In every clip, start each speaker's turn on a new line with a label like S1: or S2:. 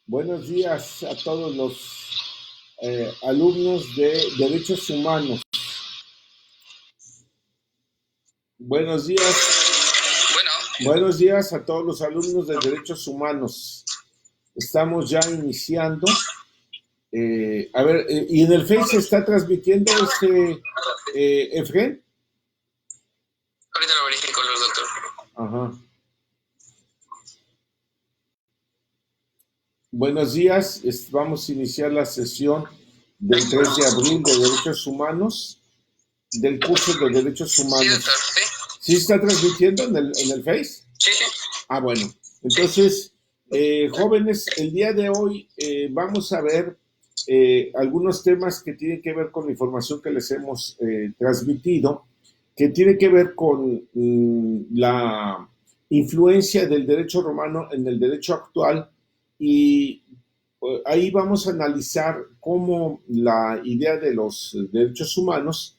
S1: Buenos días a todos los alumnos de Derechos Humanos. Buenos días. Buenos días a todos los alumnos de Derechos Humanos. Estamos ya iniciando. ¿Y en el Face se está transmitiendo Efren?
S2: Ahorita lo verifico, doctor.
S1: Ajá. Buenos días, vamos a iniciar la sesión del 3 de abril de Derechos Humanos, del curso de Derechos Humanos.
S2: Sí, doctor, sí.
S1: ¿Sí se está transmitiendo en el Face?
S2: Sí, sí.
S1: Ah, bueno. Entonces, jóvenes, el día de hoy vamos a ver algunos temas que tienen que ver con la información que les hemos transmitido, que tiene que ver con la influencia del derecho romano en el derecho actual y ahí vamos a analizar cómo la idea de los derechos humanos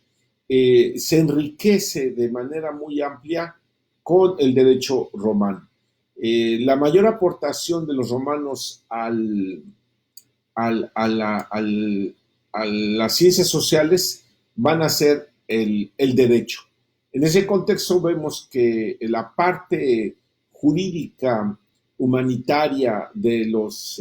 S1: se enriquece de manera muy amplia con el derecho romano. La mayor aportación de los romanos a las ciencias sociales van a ser el derecho. En ese contexto vemos que la parte jurídica humanitaria de los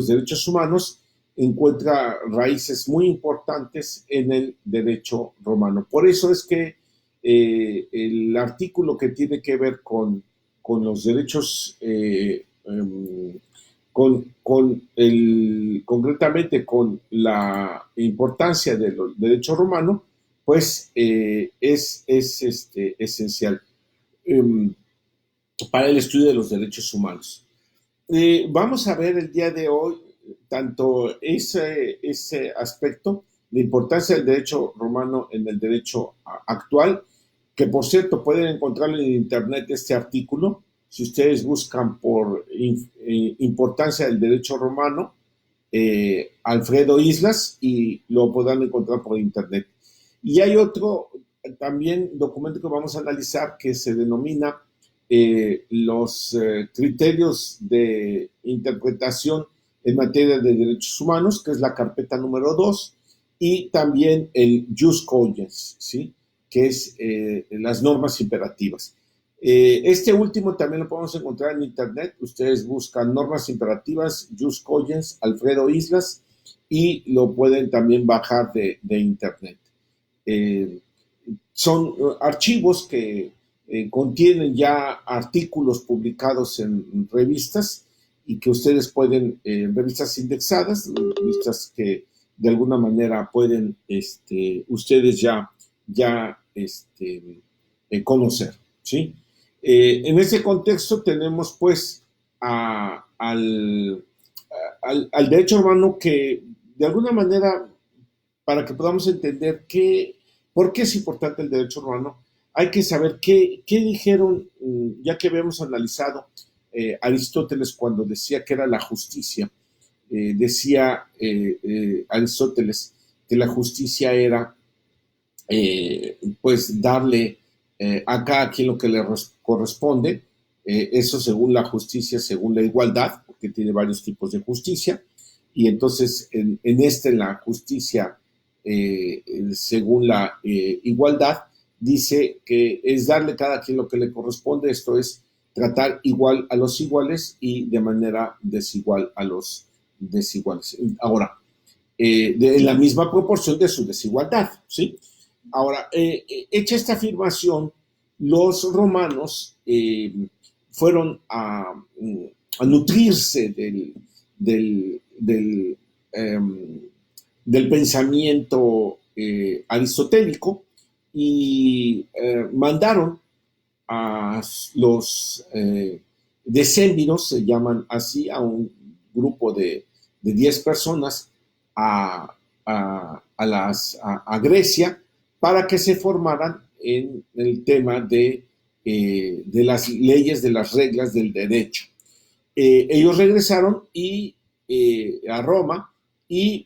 S1: derechos humanos encuentra raíces muy importantes en el derecho romano. Por eso es que el artículo que tiene que ver con los derechos, concretamente con la importancia del derecho romano, pues es esencial para el estudio de los derechos humanos. Vamos a ver el día de hoy tanto ese aspecto, la importancia del derecho romano en el derecho actual, que por cierto pueden encontrarlo en internet este artículo, si ustedes buscan por importancia del derecho romano, Alfredo Islas, y lo podrán encontrar por internet. Y hay otro también documento que vamos a analizar que se denomina los criterios de interpretación en materia de derechos humanos, que es la carpeta número 2, y también el Jus Cogens, ¿sí? Que es las normas imperativas. Este último también lo podemos encontrar en internet. Ustedes buscan normas imperativas, Jus Cogens, Alfredo Islas, y lo pueden también bajar de internet. Son archivos que contienen ya artículos publicados en revistas y que ustedes pueden, revistas indexadas, revistas que de alguna manera pueden ustedes ya conocer, ¿sí? En ese contexto tenemos pues al derecho romano que de alguna manera, para que podamos entender por qué es importante el derecho romano, hay que saber qué dijeron, ya que habíamos analizado Aristóteles cuando decía que era la justicia. Decía Aristóteles que la justicia era pues darle a cada quien lo que le corresponde, eso según la justicia, según la igualdad, porque tiene varios tipos de justicia, y entonces en la justicia según la igualdad, dice que es darle a cada quien lo que le corresponde, esto es tratar igual a los iguales y de manera desigual a los desiguales. Ahora, en la misma proporción de su desigualdad, ¿sí? Ahora, hecha esta afirmación, los romanos fueron a nutrirse del pensamiento aristotélico y mandaron a los decémiros, se llaman así, a un grupo de 10 personas a Grecia para que se formaran en el tema de las leyes, de las reglas del derecho. Ellos regresaron a Roma y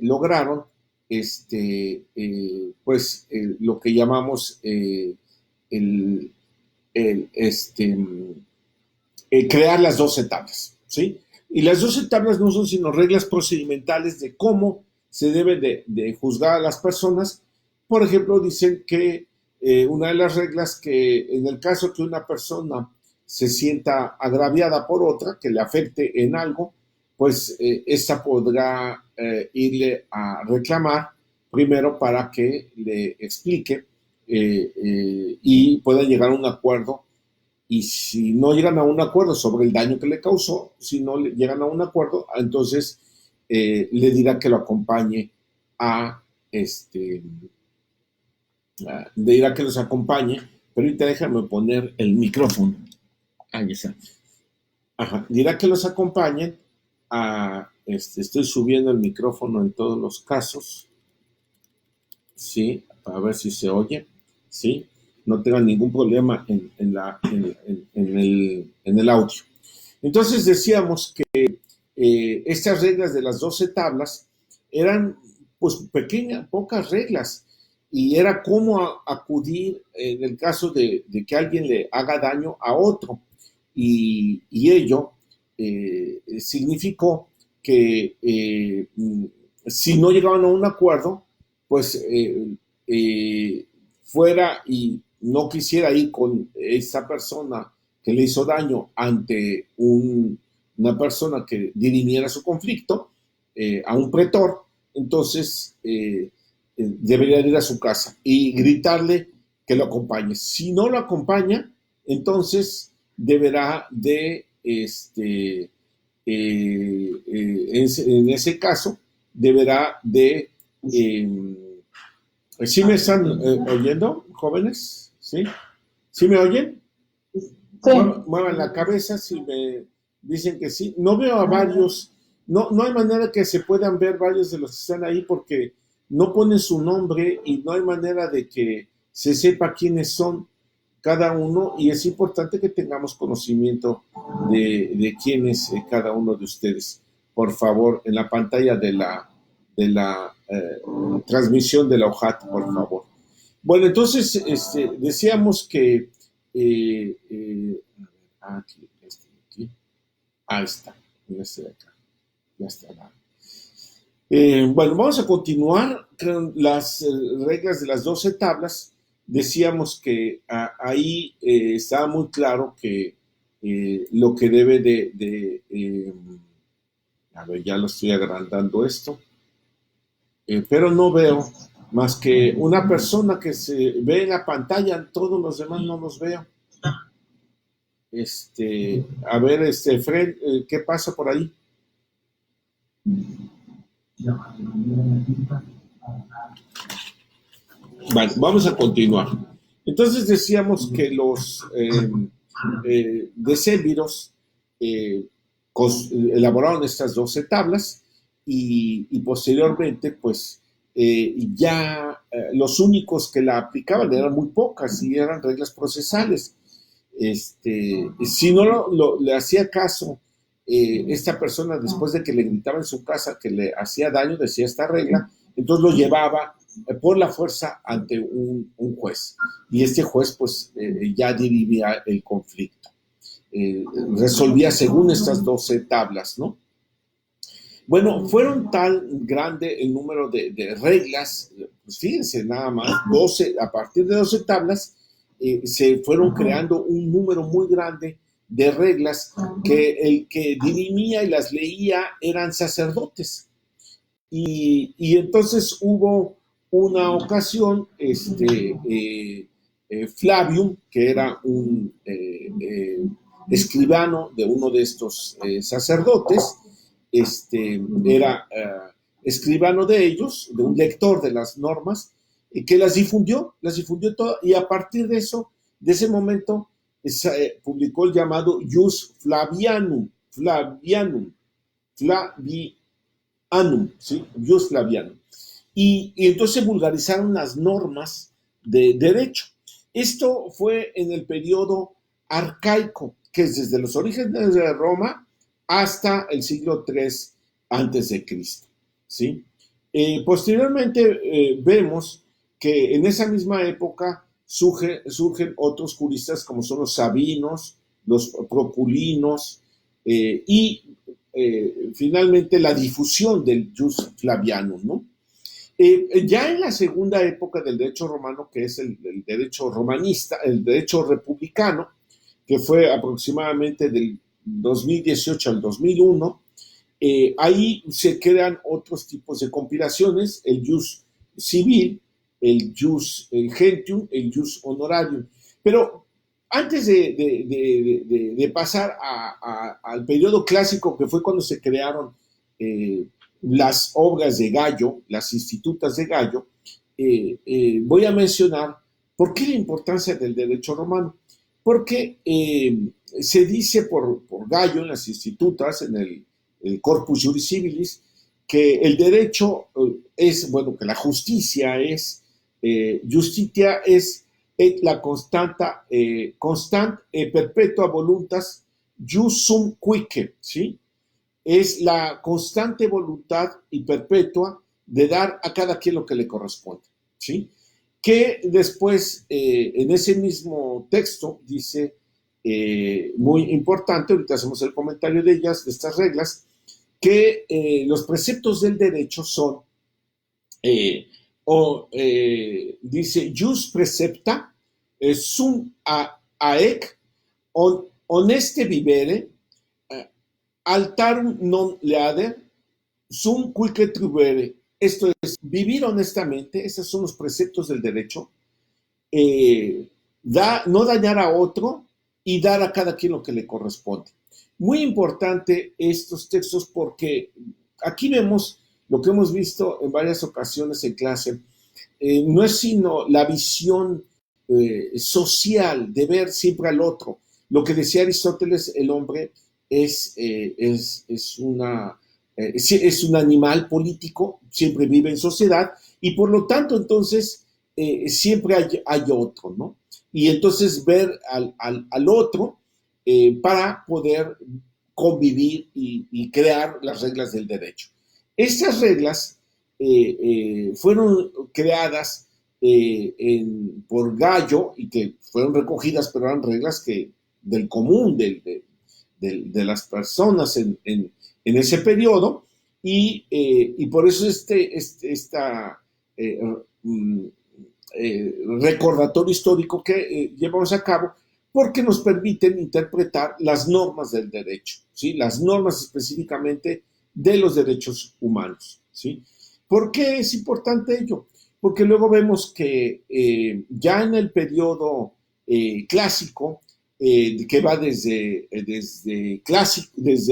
S1: lograron lo que llamamos crear las 12 tablas, ¿sí? Y las 12 tablas no son sino reglas procedimentales de cómo se debe de juzgar a las personas. Por ejemplo, dicen que una de las reglas que en el caso que una persona se sienta agraviada por otra, que le afecte en algo, pues esa podrá irle a reclamar primero para que le explique y pueda llegar a un acuerdo. Y si no llegan a un acuerdo sobre el daño que le causó, si no llegan a un acuerdo, entonces le dirá que lo acompañe a le dirá que los acompañe, pero ahorita déjame poner el micrófono. Ahí está. Ajá. Dirá que los acompañen a, estoy subiendo el micrófono en todos los casos, sí, para ver si se oye, sí, no tengan ningún problema en el audio. Entonces decíamos que estas reglas de las 12 tablas eran pues pequeñas, pocas reglas, y era cómo acudir en el caso de que alguien le haga daño a otro. Y ello significó que si no llegaban a un acuerdo, pues fuera y no quisiera ir con esa persona que le hizo daño ante una persona que dirimiera su conflicto, a un pretor, entonces debería ir a su casa y gritarle que lo acompañe. Si no lo acompaña, entonces deberá de, en ese caso, deberá de... ¿Sí me están oyendo, jóvenes? ¿Sí? ¿Sí me oyen? Sí. Muevan la cabeza si me dicen que sí. No veo a varios, no hay manera que se puedan ver varios de los que están ahí porque no ponen su nombre y no hay manera de que se sepa quiénes son cada uno, y es importante que tengamos conocimiento de quién es cada uno de ustedes. Por favor, en la pantalla de la transmisión de la OJAT, por favor. Bueno, entonces decíamos que aquí, ahí está, este de acá, ya está. Bueno, vamos a continuar con las reglas de las 12 tablas. Decíamos que ahí estaba muy claro que lo que debe a ver, ya lo estoy agrandando esto, pero no veo más que una persona que se ve en la pantalla, todos los demás no los veo. A ver, Fred, ¿qué pasa por ahí? Bueno, vamos a continuar. Entonces decíamos que los decémiros elaboraron estas 12 tablas y posteriormente, pues, ya los únicos que la aplicaban eran muy pocas y eran reglas procesales. Si no le hacía caso esta persona después de que le gritaba en su casa que le hacía daño, decía esta regla, entonces lo llevaba por la fuerza ante un juez, y este juez pues ya dirimía el conflicto, resolvía según estas 12 tablas, ¿no? Bueno, fueron tan grande el número de reglas, pues fíjense nada más, 12, a partir de 12 tablas se fueron creando un número muy grande de reglas que el que dirimía y las leía eran sacerdotes. Y entonces hubo una ocasión, Flavium, que era un escribano de uno de estos sacerdotes, era escribano de ellos, de un lector de las normas, que las difundió todas, y a partir de eso, de ese momento, publicó el llamado Ius Flavianum, ¿sí? Ius Flavianum. Y entonces vulgarizaron las normas de derecho. Esto fue en el periodo arcaico, que es desde los orígenes de Roma hasta el siglo III antes de Cristo, ¿sí? Posteriormente vemos que en esa misma época surgen otros juristas como son los sabinos, los proculinos, y finalmente la difusión del Jus Flavianum, ¿no? Ya en la segunda época del derecho romano, que es el derecho romanista, el derecho republicano, que fue aproximadamente del 2018 al 2001, ahí se crean otros tipos de compilaciones, el Jus Civil, el Jus Gentium, el Jus Honorarium. Pero antes de pasar al periodo clásico, que fue cuando se crearon las obras de Gallo, las institutas de Gallo, voy a mencionar por qué la importancia del derecho romano. Porque se dice por Gallo en las institutas, en el Corpus Juris Civilis, que el derecho es, bueno, que la justicia es, justitia es la constanta, constant perpetua voluntas jus sum quique, ¿sí? Es la constante voluntad y perpetua de dar a cada quien lo que le corresponde, ¿sí? Que después, en ese mismo texto, dice, muy importante, ahorita hacemos el comentario de ellas, de estas reglas, que los preceptos del derecho son, dice, jus precepta sum aec honeste vivere altarum non leader sum quique tribere. Esto es, vivir honestamente, esos son los preceptos del derecho, no dañar a otro y dar a cada quien lo que le corresponde. Muy importante estos textos porque aquí vemos lo que hemos visto en varias ocasiones en clase, no es sino la visión social de ver siempre al otro. Lo que decía Aristóteles, el hombre es un animal político, siempre vive en sociedad y por lo tanto entonces siempre hay otro, ¿no? Y entonces ver al otro para poder convivir y crear las reglas del derecho. Estas reglas fueron creadas por Gallo y que fueron recogidas, pero eran reglas del común de las personas en ese periodo y por eso esta recordatorio histórico que llevamos a cabo, porque nos permiten interpretar las normas del derecho, ¿sí? Las normas específicamente de los derechos humanos, ¿sí? ¿Por qué es importante ello? Porque luego vemos que ya en el periodo clásico, que va desde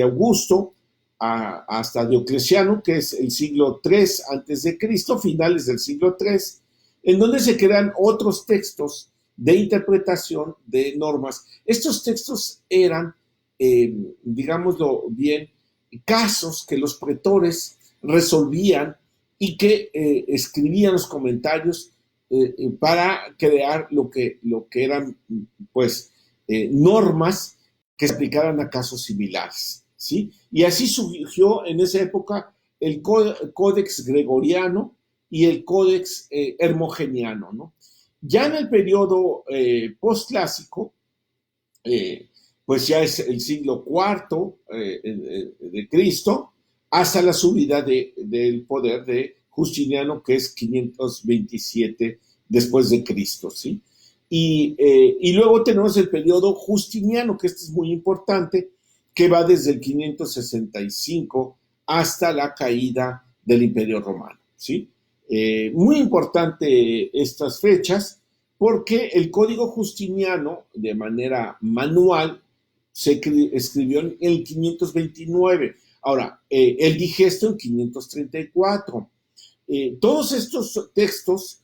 S1: Augusto hasta Diocleciano, que es el siglo III antes de Cristo, finales del siglo III, en donde se crean otros textos de interpretación de normas. Estos textos eran, digámoslo bien, casos que los pretores resolvían y que escribían los comentarios para crear lo que eran, pues, normas que se aplicaran a casos similares, ¿sí? Y así surgió en esa época el Códex Gregoriano y el Códex Hermogeniano, ¿no? Ya en el periodo postclásico, pues ya es el siglo IV de Cristo, hasta la subida del poder de Justiniano, que es 527 después de Cristo, ¿sí? Y luego tenemos el periodo justiniano, que este es muy importante, que va desde el 565 hasta la caída del Imperio Romano, ¿sí? Muy importante estas fechas, porque el Código Justiniano, de manera manual, se escribió en el 529. Ahora, el digesto en 534. Todos estos textos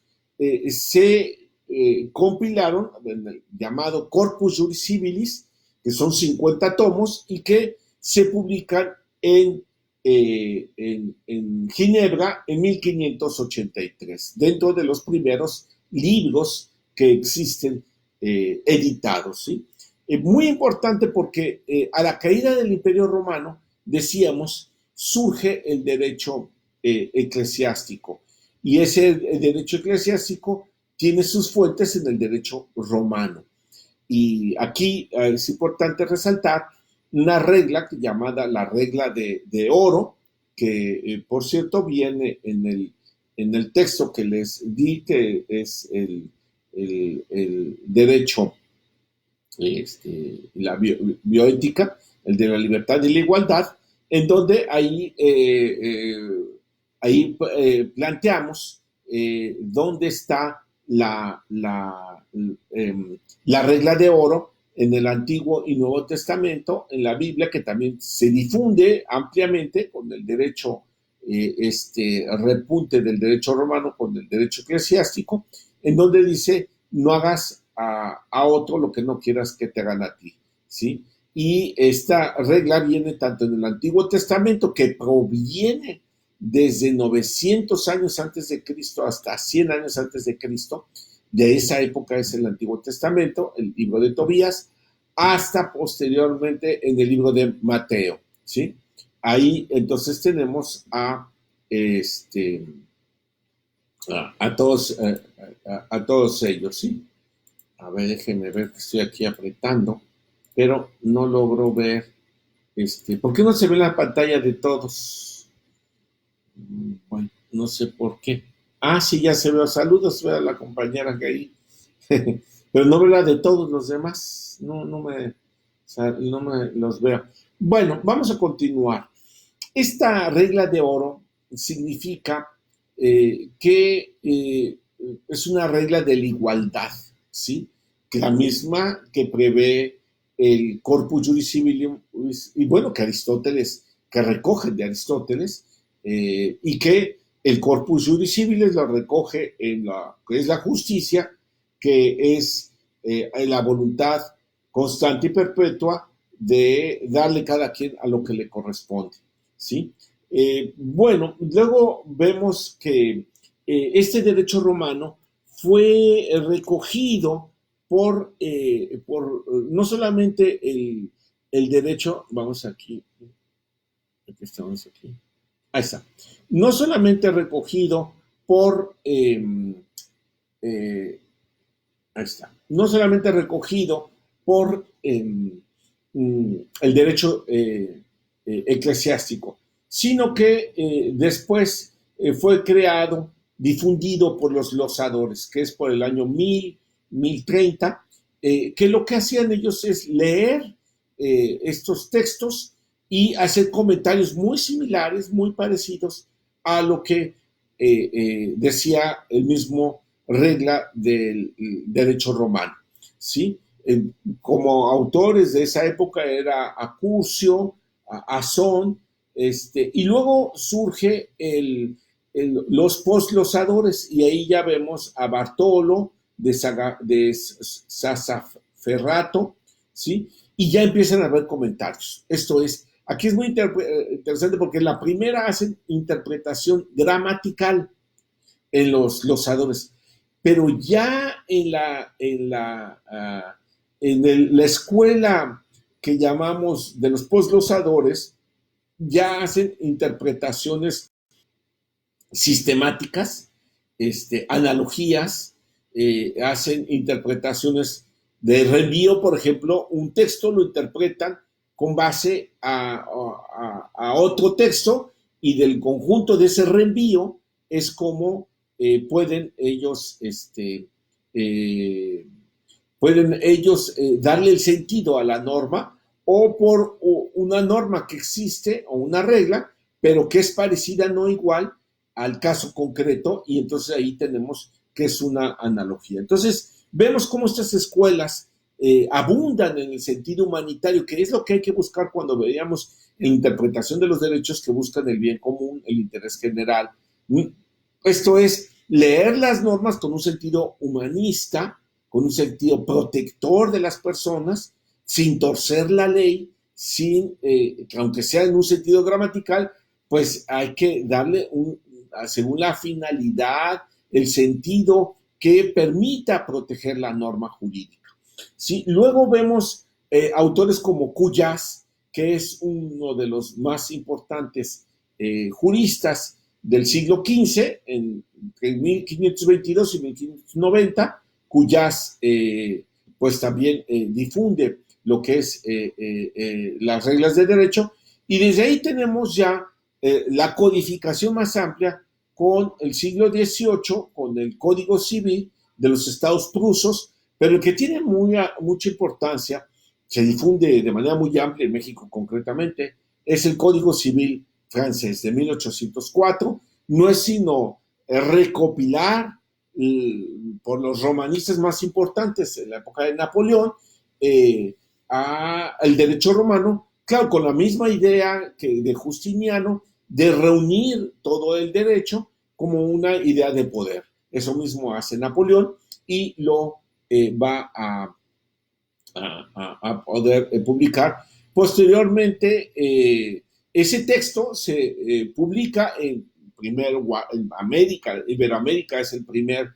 S1: se compilaron en el llamado Corpus Juris Civilis, que son 50 tomos y que se publican en Ginebra en 1583, dentro de los primeros libros que existen editados, ¿sí? Muy importante porque a la caída del Imperio Romano, decíamos, surge el derecho eclesiástico. Y ese derecho eclesiástico tiene sus fuentes en el derecho romano. Y aquí es importante resaltar una regla llamada la regla de oro, que por cierto viene en el texto que les di, que es el derecho, la bioética, el de la libertad y la igualdad, en donde planteamos dónde está la regla de oro en el Antiguo y Nuevo Testamento, en la Biblia, que también se difunde ampliamente con el derecho, repunte del derecho romano con el derecho eclesiástico, en donde dice, no hagas a otro lo que no quieras que te hagan a ti, ¿sí? Y esta regla viene tanto en el Antiguo Testamento, que proviene desde 900 años antes de Cristo hasta 100 años antes de Cristo. De esa época es el Antiguo Testamento, el libro de Tobías, hasta posteriormente en el libro de Mateo, ¿sí? Ahí entonces tenemos a todos ellos, ¿sí? A ver, déjenme ver que estoy aquí apretando, pero no logro ver, ¿por qué no se ve la pantalla de todos? Bueno, no sé por qué. Ah, sí, ya se veo. Saludos a la compañera que ahí. Pero no veo la de todos los demás. No me los veo. Bueno, vamos a continuar. Esta regla de oro significa que es una regla de la igualdad, ¿sí? Que la misma que prevé el Corpus Juris Civium, y bueno, que Aristóteles, que recoge de Aristóteles, y que el Corpus Juris Civilis lo recoge en la que es la justicia, que es la voluntad constante y perpetua de darle cada quien a lo que le corresponde, ¿sí? Bueno, luego vemos que este derecho romano fue recogido por no solamente el derecho, vamos aquí estamos aquí, ahí está, no solamente recogido por, ahí está, no solamente recogido por el derecho eclesiástico, sino que después fue creado, difundido por los glosadores, que es por el año 1030, que lo que hacían ellos es leer estos textos y hacer comentarios muy similares, muy parecidos a lo que decía el mismo regla del derecho romano, ¿sí? Como autores de esa época era Acurcio, Azón, y luego surge los posglosadores, y ahí ya vemos a Bartolo de Sassaferrato, ¿sí? Y ya empiezan a haber comentarios. Esto es, aquí es muy interesante porque la primera hacen interpretación gramatical en los glosadores, pero ya la escuela que llamamos de los posglosadores, ya hacen interpretaciones sistemáticas, analogías, hacen interpretaciones de reenvío, por ejemplo, un texto lo interpretan con base a otro texto, y del conjunto de ese reenvío es como pueden ellos darle el sentido a la norma, o por una norma que existe o una regla, pero que es parecida, no igual, al caso concreto, y entonces ahí tenemos que es una analogía. Entonces, vemos cómo estas escuelas abundan en el sentido humanitario, que es lo que hay que buscar cuando veamos en la interpretación de los derechos, que buscan el bien común, el interés general. Esto es leer las normas con un sentido humanista, con un sentido protector de las personas, sin torcer la ley, aunque sea en un sentido gramatical, pues hay que darle según la finalidad, el sentido que permita proteger la norma jurídica, ¿sí? Luego vemos autores como Cuyas, que es uno de los más importantes juristas del siglo XV, entre 1522 y 1590, Cuyas pues también difunde lo que es las reglas de derecho, y desde ahí tenemos ya la codificación más amplia con el siglo XVIII, con el Código Civil de los Estados prusos, pero el que tiene mucha importancia, se difunde de manera muy amplia en México concretamente, es el Código Civil francés de 1804. No es sino recopilar por los romanistas más importantes en la época de Napoleón el derecho romano, claro, con la misma idea que de Justiniano, de reunir todo el derecho como una idea de poder. Eso mismo hace Napoleón y lo va a poder publicar. Posteriormente, ese texto se publica en América, Iberoamérica es el primer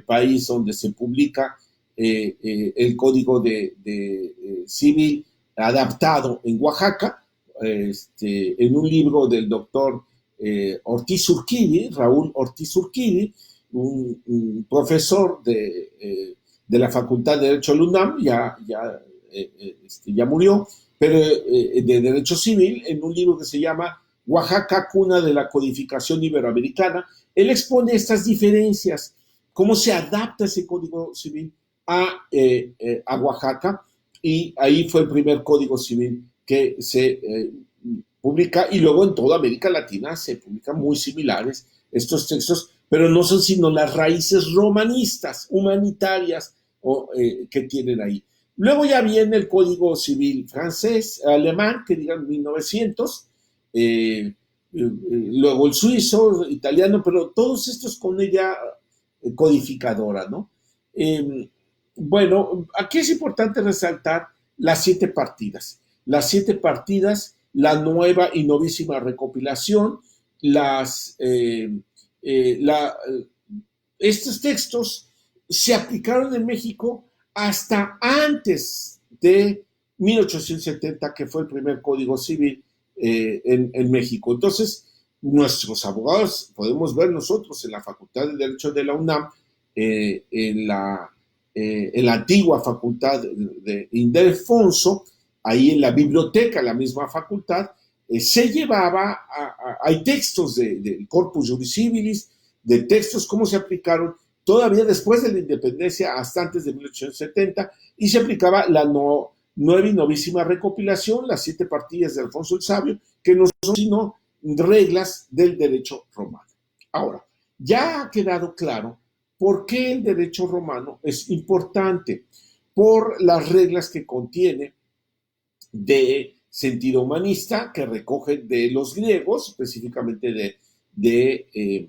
S1: país donde se publica el Código de Civil adaptado en Oaxaca, en un libro del doctor Ortiz Urquidi, Raúl Ortiz Urquidi, un profesor de la Facultad de Derecho de la UNAM, ya murió, pero de Derecho Civil, en un libro que se llama Oaxaca, cuna de la codificación iberoamericana. Él expone estas diferencias, cómo se adapta ese Código Civil a Oaxaca, y ahí fue el primer Código Civil que se publica, y luego en toda América Latina se publican muy similares estos textos, pero no son sino las raíces romanistas, humanitarias, que tienen ahí. Luego ya viene el Código Civil francés, alemán, que digan 1900, luego el suizo, italiano, pero todos estos con ella codificadora, ¿no? Bueno, aquí es importante resaltar las 7 partidas. Las 7 partidas, la nueva y novísima recopilación, estos textos se aplicaron en México hasta antes de 1870, que fue el primer Código Civil en México. Entonces, nuestros abogados, podemos ver nosotros en la Facultad de Derecho de la UNAM, en la antigua Facultad de Ildefonso, ahí en la biblioteca, la misma facultad, se llevaba, hay textos del Corpus Juris Civilis, de textos cómo se aplicaron todavía después de la independencia, hasta antes de 1870, y se aplicaba la nueva y novísima recopilación, las 7 partidas de Alfonso el Sabio, que no son sino reglas del derecho romano. Ahora, ya ha quedado claro por qué el derecho romano es importante, por las reglas que contiene de sentido humanista, que recoge de los griegos, específicamente de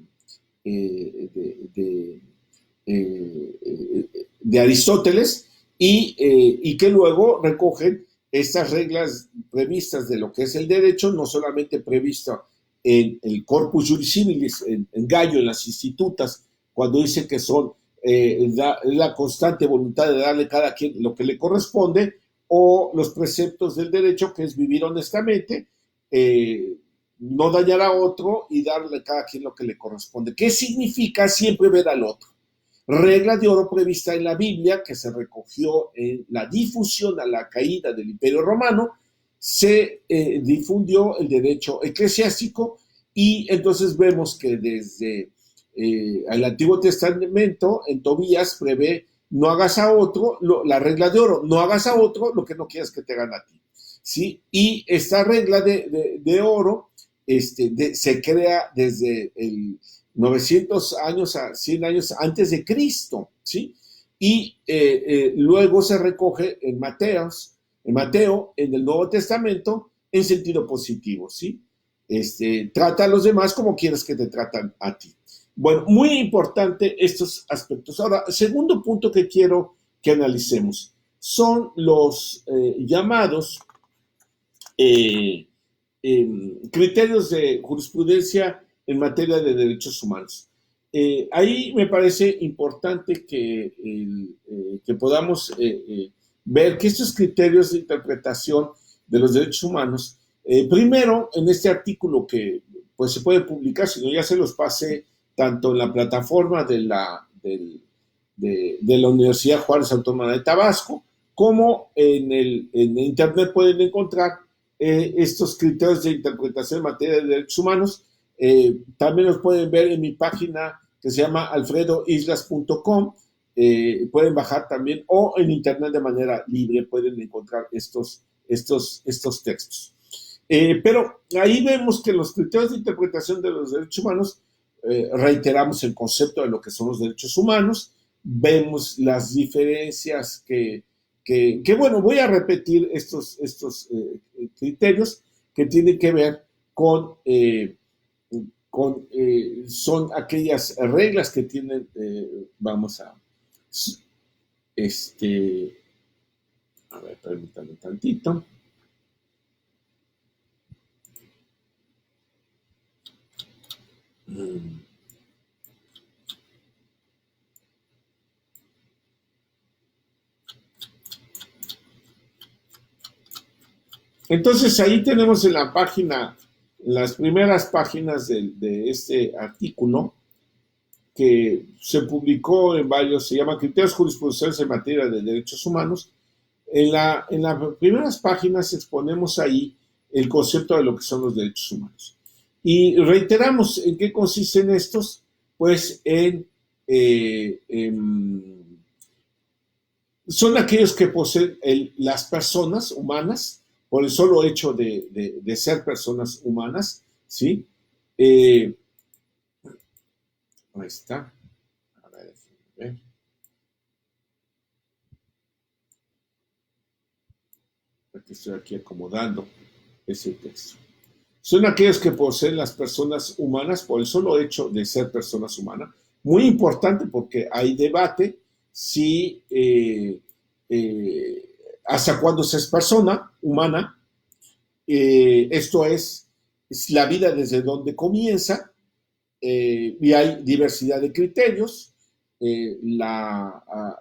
S1: Aristóteles, y que luego recogen estas reglas previstas de lo que es el derecho, no solamente previsto en el Corpus Juris Civilis, en Gallo, en las institutas, cuando dice que son la constante voluntad de darle a cada quien lo que le corresponde, o los preceptos del derecho, que es vivir honestamente, no dañar a otro y darle a cada quien lo que le corresponde. ¿Qué significa siempre ver al otro? Regla de oro prevista en la Biblia, que se recogió en la difusión a la caída del Imperio Romano, se difundió el derecho eclesiástico, y entonces vemos que desde el Antiguo Testamento, en Tobías, prevé: no hagas a otro, la regla de oro, no hagas a otro lo que no quieras que te hagan a ti, ¿sí? Y esta regla de oro se crea desde el 900 años a 100 años antes de Cristo, ¿sí? Y luego se recoge en Mateo, en el Nuevo Testamento, en sentido positivo, ¿sí? Trata a los demás como quieres que te tratan a ti. Bueno, muy importante estos aspectos. Ahora, segundo punto que quiero que analicemos son los llamados criterios de jurisprudencia en materia de derechos humanos. Ahí me parece importante que podamos ver que estos criterios de interpretación de los derechos humanos, primero, en este artículo que pues se puede publicar, si no ya se los pasé tanto en la plataforma de la Universidad Juárez Autónoma de Tabasco, como en Internet pueden encontrar estos criterios de interpretación en materia de derechos humanos. También los pueden ver en mi página que se llama alfredoislas.com. Pueden bajar también, o en Internet de manera libre pueden encontrar estos textos. Pero ahí vemos que los criterios de interpretación de los derechos humanos, reiteramos el concepto de lo que son los derechos humanos, vemos las diferencias que bueno, voy a repetir estos criterios que tienen que ver son aquellas reglas que tienen, vamos a ver, permítanme tantito. Entonces ahí tenemos en la página, las primeras páginas de este artículo, que se publicó en varios, se llama Criterios Jurisprudenciales en materia de derechos humanos. En las primeras páginas exponemos ahí el concepto de lo que son los derechos humanos. Y reiteramos en qué consisten estos, pues son aquellos que poseen las personas humanas por el solo hecho de ser personas humanas, ¿sí? Ahí está. A ver. Estoy aquí acomodando ese texto. Son aquellos que poseen las personas humanas por el solo hecho de ser personas humanas. Muy importante porque hay debate si hasta cuándo se es persona humana. Esto es la vida desde donde comienza, y hay diversidad de criterios.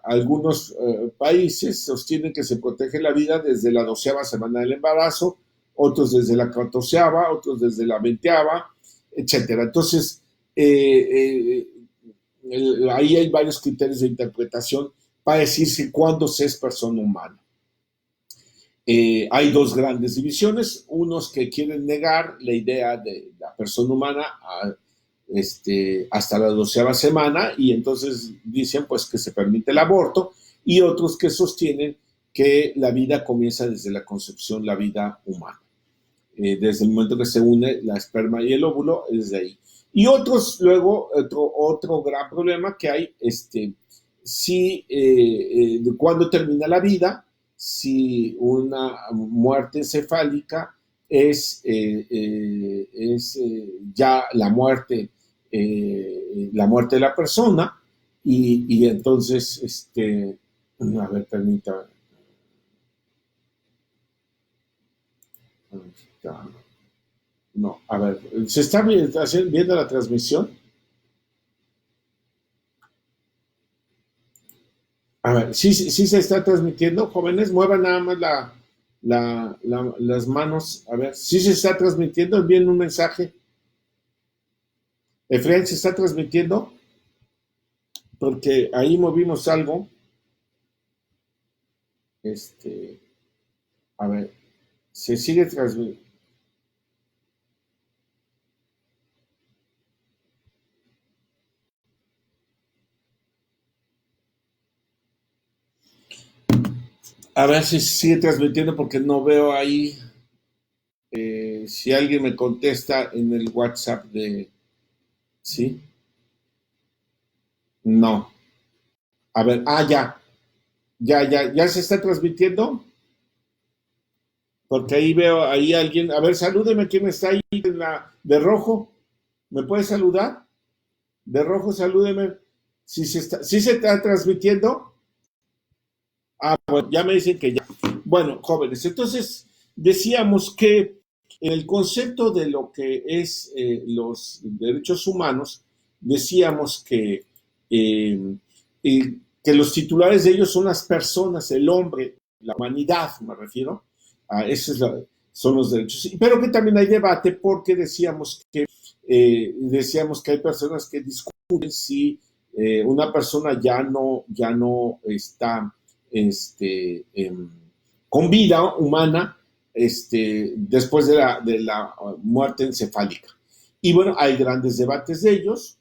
S1: Algunos países sostienen que se protege la vida desde la 12ª semana del embarazo, otros desde la 14ª, otros desde la 20ª, etcétera. Entonces, ahí hay varios criterios de interpretación para decirse cuándo se es persona humana. Hay dos grandes divisiones, unos que quieren negar la idea de la persona humana hasta la 12ª semana, y entonces dicen pues que se permite el aborto, y otros que sostienen que la vida comienza desde la concepción, la vida humana. Desde el momento que se une la esperma y el óvulo, es de ahí. Y otros, luego, otro gran problema que hay, cuándo termina la vida, si una muerte encefálica es ya la muerte de la persona, y entonces, a ver, permítame. No, a ver, ¿se está viendo la transmisión? A ver, sí se está transmitiendo, jóvenes, muevan nada más las manos, a ver, sí se está transmitiendo, envíen un mensaje. Efraín, ¿se está transmitiendo? Porque ahí movimos algo. A ver, se sigue transmitiendo. A ver si sigue transmitiendo porque no veo ahí. Si alguien me contesta en el WhatsApp ¿sí? No. A ver, ya se está transmitiendo. Porque ahí veo ahí alguien. A ver, salúdeme, ¿quién está ahí de rojo? ¿Me puede saludar? De rojo, salúdeme. ¿Sí se está transmitiendo? Bueno, ya me dicen que ya. Bueno, jóvenes, entonces decíamos que en el concepto de lo que es los derechos humanos, decíamos que los titulares de ellos son las personas, el hombre, la humanidad, me refiero, a esos son los derechos. Pero que también hay debate porque decíamos que hay personas que discuten si una persona ya no está con vida humana después de la muerte encefálica. Y bueno, hay grandes debates de ellos.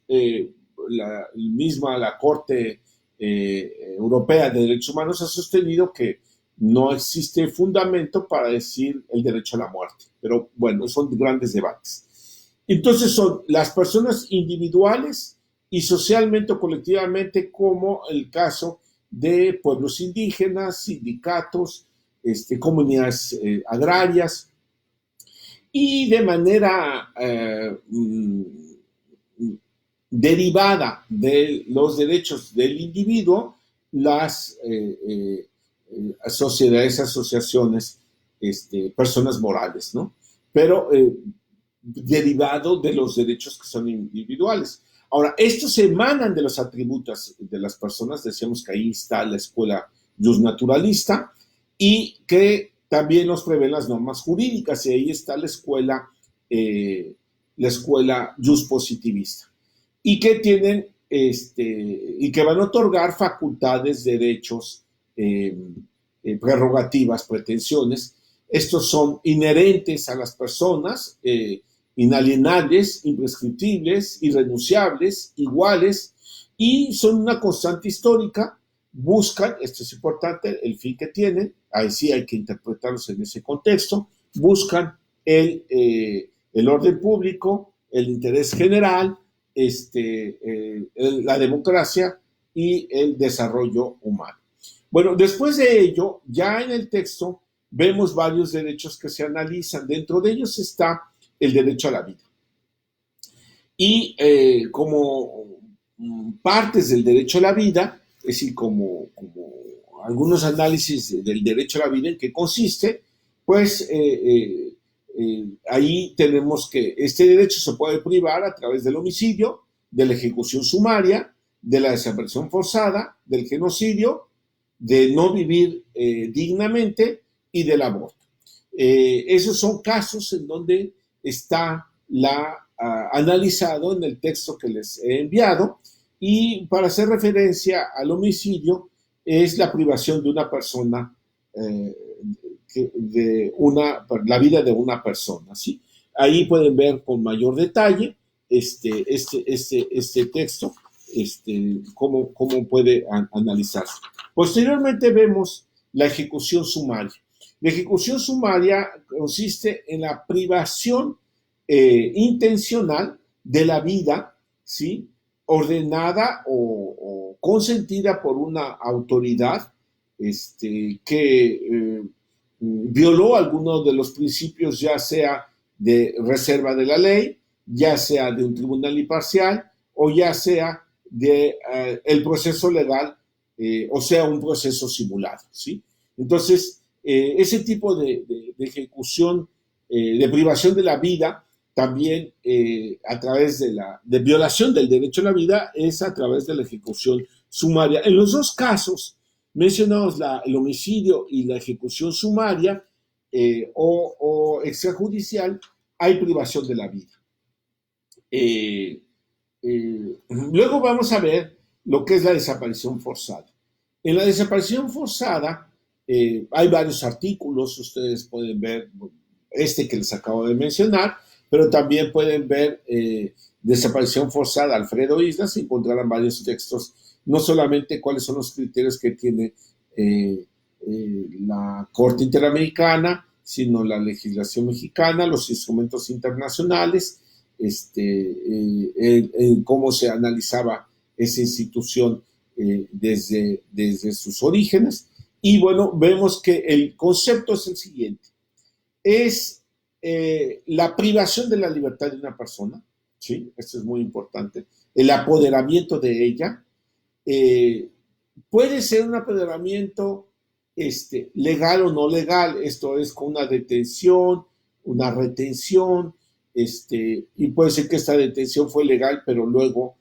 S1: La Corte Europea de Derechos Humanos ha sostenido que no existe fundamento para decir el derecho a la muerte. Pero bueno, son grandes debates. Entonces son las personas individuales y socialmente o colectivamente, como el caso de pueblos indígenas, sindicatos, comunidades agrarias, y de manera derivada de los derechos del individuo, las sociedades, asociaciones, personas morales, ¿no? Pero derivado de los derechos que son individuales. Ahora, estos emanan de los atributos de las personas. Decíamos que ahí está la escuela justnaturalista, y que también nos prevén las normas jurídicas, y ahí está la escuela justpositivista, y que tienen y que van a otorgar facultades, derechos, prerrogativas, pretensiones. Estos son inherentes a las personas, inalienables, imprescriptibles, irrenunciables, iguales, y son una constante histórica. Buscan, esto es importante, el fin que tienen, ahí sí hay que interpretarlos en ese contexto, buscan el orden público, el interés general, la democracia y el desarrollo humano. Bueno, después de ello, ya en el texto vemos varios derechos que se analizan. Dentro de ellos está el derecho a la vida. Y como partes del derecho a la vida, es decir, como algunos análisis del derecho a la vida, en qué consiste, pues ahí tenemos que este derecho se puede privar a través del homicidio, de la ejecución sumaria, de la desaparición forzada, del genocidio, de no vivir dignamente y del aborto. Esos son casos en donde está analizado en el texto que les he enviado, y para hacer referencia al homicidio es la privación de una persona, la vida de una persona, ¿sí? Ahí pueden ver con mayor detalle este texto, cómo puede analizarse. Posteriormente vemos la ejecución sumaria. La ejecución sumaria consiste en la privación intencional de la vida, ¿sí?, ordenada o consentida por una autoridad que violó alguno de los principios, ya sea de reserva de la ley, ya sea de un tribunal imparcial, o ya sea de el proceso legal, o sea, un proceso simulado, ¿sí? Entonces, ese tipo de ejecución, de privación de la vida, también a través de violación del derecho a la vida, es a través de la ejecución sumaria. En los dos casos mencionamos el homicidio y la ejecución sumaria o extrajudicial, hay privación de la vida. Luego vamos a ver lo que es la desaparición forzada. En la desaparición forzada hay varios artículos. Ustedes pueden ver que les acabo de mencionar, pero también pueden ver desaparición forzada Alfredo Islas, y encontrarán varios textos, no solamente cuáles son los criterios que tiene la Corte Interamericana, sino la legislación mexicana, los instrumentos internacionales, cómo se analizaba esa institución desde sus orígenes. Y bueno, vemos que el concepto es el siguiente: es la privación de la libertad de una persona, ¿sí? Esto es muy importante, el apoderamiento de ella. Puede ser un apoderamiento legal o no legal, esto es con una detención, una retención, y puede ser que esta detención fue legal, pero luego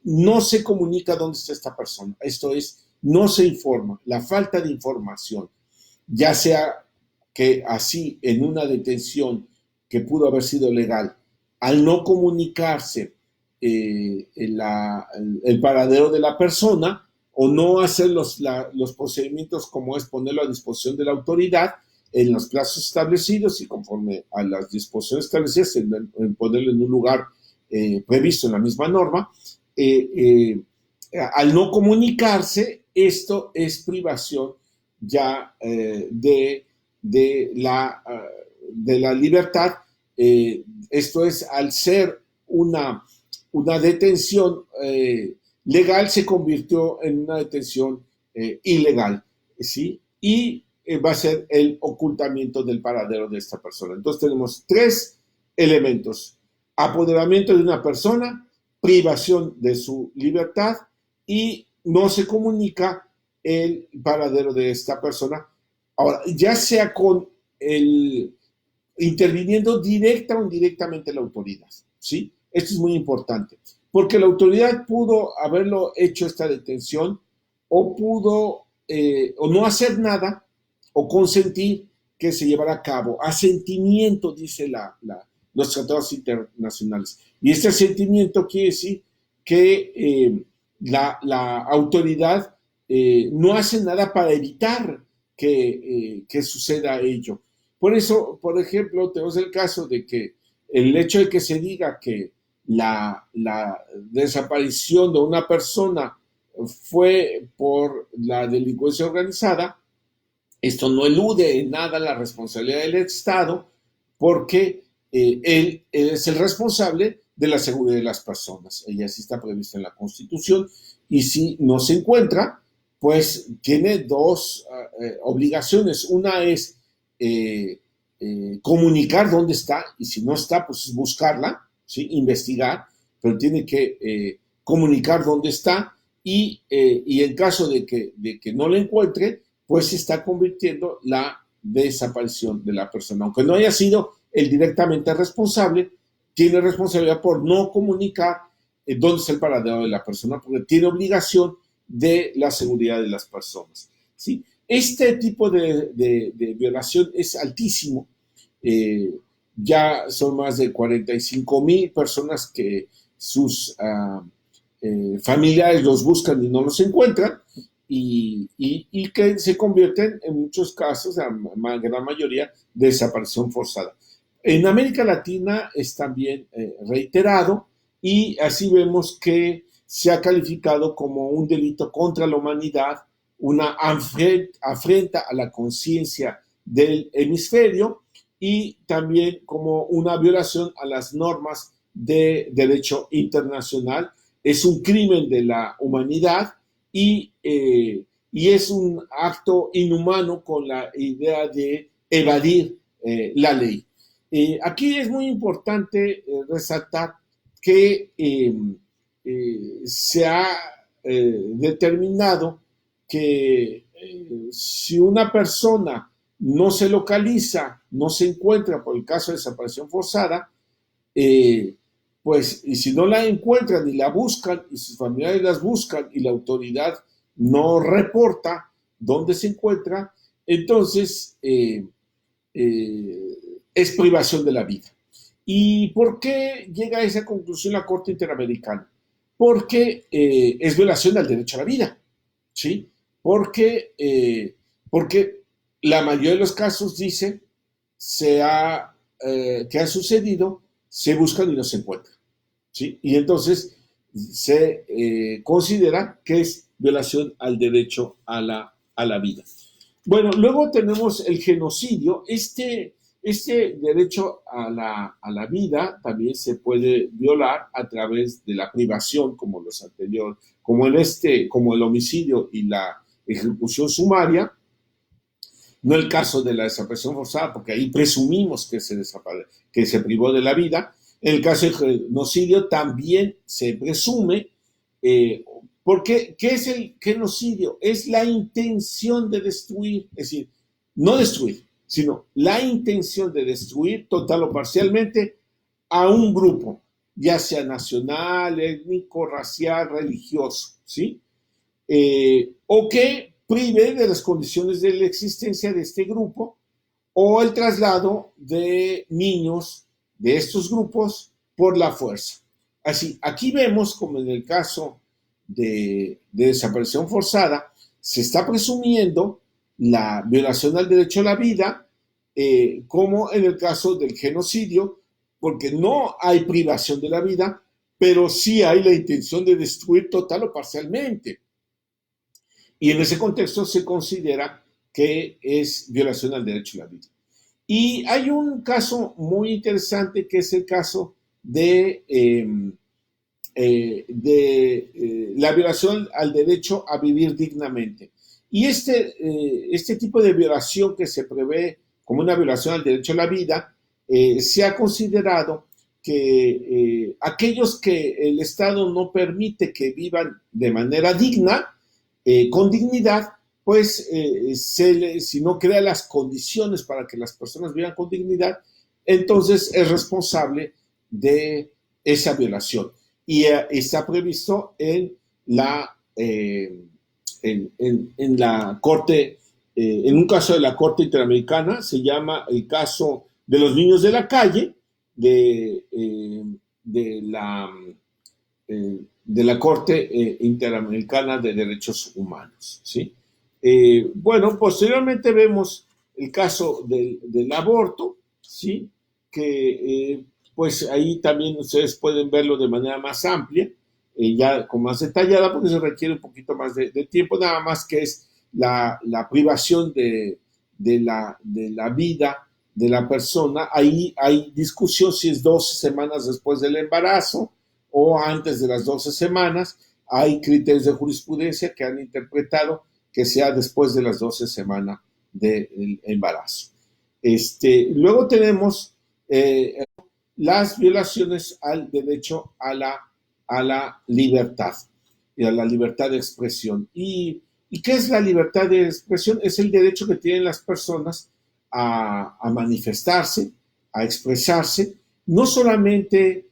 S1: no se comunica dónde está esta persona. Esto es, no se informa, la falta de información, ya sea que así en una detención que pudo haber sido legal, al no comunicarse el paradero de la persona, o no hacer los procedimientos como es ponerlo a disposición de la autoridad en los plazos establecidos y conforme a las disposiciones establecidas, en ponerlo en un lugar previsto en la misma norma, al no comunicarse, esto es privación ya de la libertad. Esto es, al ser una detención legal, se convirtió en una detención ilegal, ¿sí? Y va a ser el ocultamiento del paradero de esta persona. Entonces tenemos 3 elementos: apoderamiento de una persona, privación de su libertad y no se comunica el paradero de esta persona. Ahora, ya sea con interviniendo directa o indirectamente la autoridad, ¿sí? Esto es muy importante, porque la autoridad pudo haberlo hecho esta detención o pudo o no hacer nada o consentir que se llevara a cabo. Asentimiento, dice los tratados internacionales. Y este asentimiento quiere decir que la autoridad no hace nada para evitar que suceda ello. Por eso, por ejemplo, tenemos el caso de que el hecho de que se diga que la desaparición de una persona fue por la delincuencia organizada, esto no elude en nada la responsabilidad del Estado, porque él es el responsable de la seguridad de las personas. Ella sí está prevista en la Constitución, y si no se encuentra, pues tiene 2 obligaciones. Una es comunicar dónde está, y si no está, pues buscarla, ¿sí? Investigar, pero tiene que comunicar dónde está, y en caso de que no la encuentre, pues se está convirtiendo la desaparición de la persona. Aunque no haya sido el directamente responsable, tiene responsabilidad por no comunicar dónde está el paradero de la persona, porque tiene obligación de la seguridad de las personas, ¿sí? Este tipo de violación es altísimo. Ya son más de 45,000 personas que sus familiares los buscan y no los encuentran, y que se convierten en muchos casos, la gran mayoría, de desaparición forzada. En América Latina es también reiterado, y así vemos que se ha calificado como un delito contra la humanidad, una afrenta a la conciencia del hemisferio, y también como una violación a las normas de derecho internacional. Es un crimen de la humanidad, y es un acto inhumano con la idea de evadir la ley. Aquí es muy importante resaltar que se ha determinado que si una persona no se localiza, no se encuentra por el caso de desaparición forzada, pues, y si no la encuentran y la buscan, y sus familiares las buscan y la autoridad no reporta dónde se encuentra, entonces es privación de la vida. ¿Y por qué llega a esa conclusión la Corte Interamericana? Porque es violación del derecho a la vida, ¿sí? Porque la mayoría de los casos dice que ha sucedido, se buscan y no se encuentran, ¿sí? Y entonces se considera que es violación al derecho a la vida. Bueno, luego tenemos el genocidio. Este derecho a la vida también se puede violar a través de la privación, como los anteriores, como el homicidio y la ejecución sumaria. No el caso de la desaparición forzada, porque ahí presumimos que se privó de la vida. En el caso del genocidio también se presume, porque ¿qué es el genocidio? Es la intención de destruir, es decir, no destruir, sino la intención de destruir total o parcialmente a un grupo, ya sea nacional, étnico, racial, religioso, ¿sí? O que prive de las condiciones de la existencia de este grupo, o el traslado de niños de estos grupos por la fuerza. Así, aquí vemos, como en el caso de desaparición forzada, se está presumiendo la violación al derecho a la vida, como en el caso del genocidio, porque no hay privación de la vida, pero sí hay la intención de destruir total o parcialmente. Y en ese contexto se considera que es violación al derecho a la vida. Y hay un caso muy interesante que es el caso de la violación al derecho a vivir dignamente. Y este tipo de violación que se prevé como una violación al derecho a la vida, se ha considerado que aquellos que el Estado no permite que vivan de manera digna, con dignidad, pues si no crea las condiciones para que las personas vivan con dignidad, entonces es responsable de esa violación. Y está previsto en la Corte, en un caso de la Corte Interamericana, se llama el caso de los niños de la calle, de la de la Corte Interamericana de Derechos Humanos. ¿Sí? Bueno, posteriormente vemos el caso del aborto, ¿sí? Que pues ahí también ustedes pueden verlo de manera más amplia, ya con más detallada, porque se requiere un poquito más de tiempo, nada más que es la privación de la vida de la persona. Ahí hay discusión si es 12 semanas después del embarazo o antes de las 12 semanas. Hay criterios de jurisprudencia que han interpretado que sea después de las 12 semanas del embarazo. Luego tenemos las violaciones al derecho a la libertad y a la libertad de expresión. ¿Y qué es la libertad de expresión? Es el derecho que tienen las personas a manifestarse, a expresarse, no solamente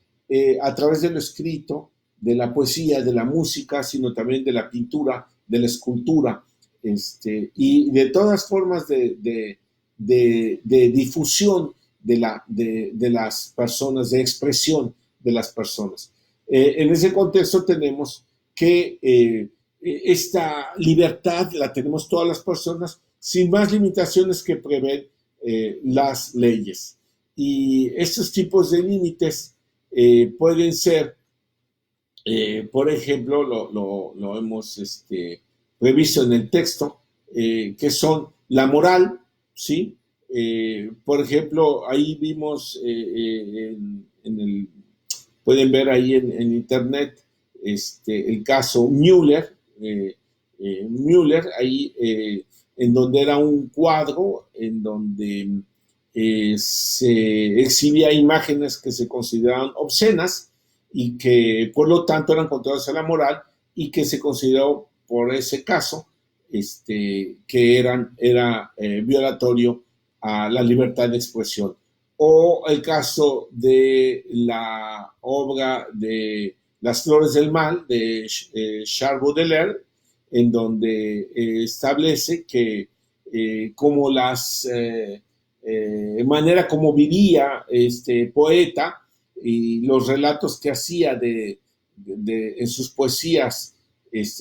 S1: a través de lo escrito, de la poesía, de la música, sino también de la pintura, de la escultura, y de todas formas de difusión de las personas, de expresión de las personas. En ese contexto tenemos que esta libertad la tenemos todas las personas sin más limitaciones que prevén las leyes. Y estos tipos de límites pueden ser, por ejemplo, lo hemos previsto en el texto, que son la moral, ¿sí? Por ejemplo, ahí vimos pueden ver ahí en internet el caso Müller, ahí en donde era un cuadro en donde se exhibía imágenes que se consideraban obscenas y que por lo tanto eran contrarias a la moral y que se consideró por ese caso que era violatorio a la libertad de expresión. O el caso de la obra de Las Flores del Mal de Charles Baudelaire, en donde establece que como manera como vivía este poeta y los relatos que hacía en sus poesías